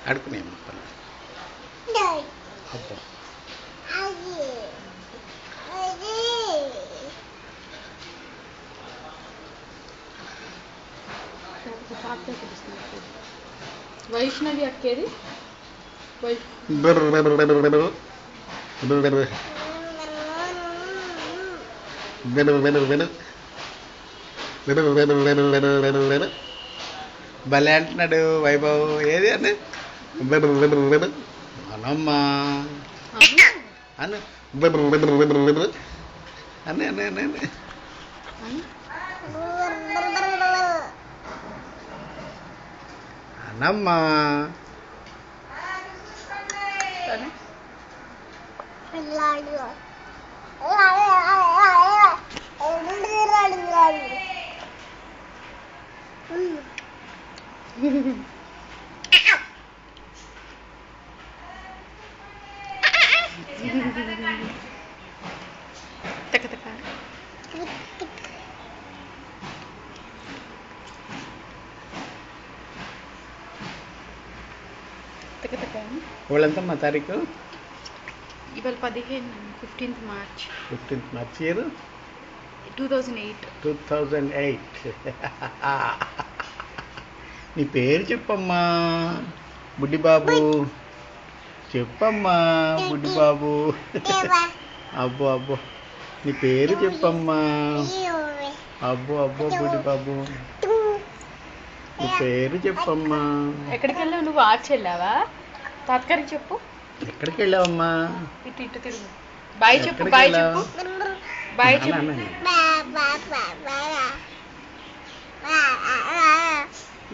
అడుకునే అబ్బో వైష్ణవి అక్కేది భలే అంటున్నాడు వైభవ్. ఏది అని అనమ్మా అను అని అని అని అనమ్మా వాళ్ళంతమ్మా తారీఖు ఇవాళ 15th March 15th March year 2008 నీ పేరు చెప్పమ్మా బుడ్డిబాబు. చెప్పమ్మా బుడ్డిబాబు. అబ్బో అబ్బో నీ పేరు చెప్పమ్మా. అబ్బో అబ్బో బుడ్డిబాబు నీ పేరు చెప్పమ్మా. ఎక్కడికి వెళ్ళావు నువ్వు? ఆర్చ్ వెళ్ళావా? తాత్కారికి చెప్పు. ఎక్కడికి వెళ్ళావమ్మా? ఇటు ఇటు తిరుగు. బాయ్ చెప్పు. బాయ్ చెప్పు. బాయ్ చెప్పు.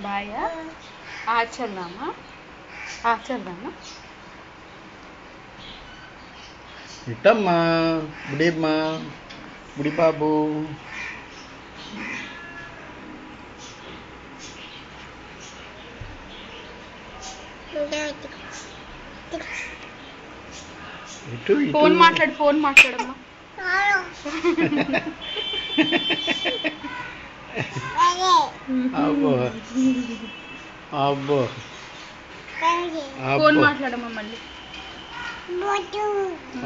బాయా? ఆర్చ్ వెళ్దామా? ఆర్చ్ వెళ్దామా? ఇటమ్మా బుడిమ్మా బుడిబాబు. ఇటు ఫోన్ మాట్లాడమ్మా. అబ్బో అబ్బో ఫోన్ మాట్లాడమ్మా మళ్ళీ.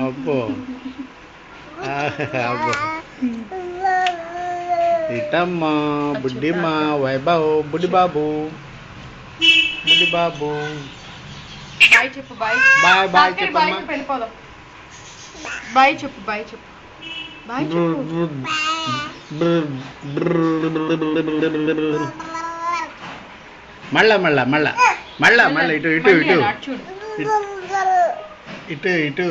అబ్బో అబ్బో ఇటమ్మా బుడ్డిమ్మా వైభవ్ బుడిబాబు బుడిబాబు. బాయ్ చెప్పు. బాయ్ బాయ్ బాయ్ చెప్పు. చెప్పమ్మా. వెళ్ళిపోదాం. బాయ్ చెప్పు. బాయ్ చెప్పు. బాయ్ చెప్పు. మళ్ళా మళ్ళా మళ్ళా మళ్ళా మళ్ళా ఇటు ఇటు ఇటు చూడు. ఇటు ఇటు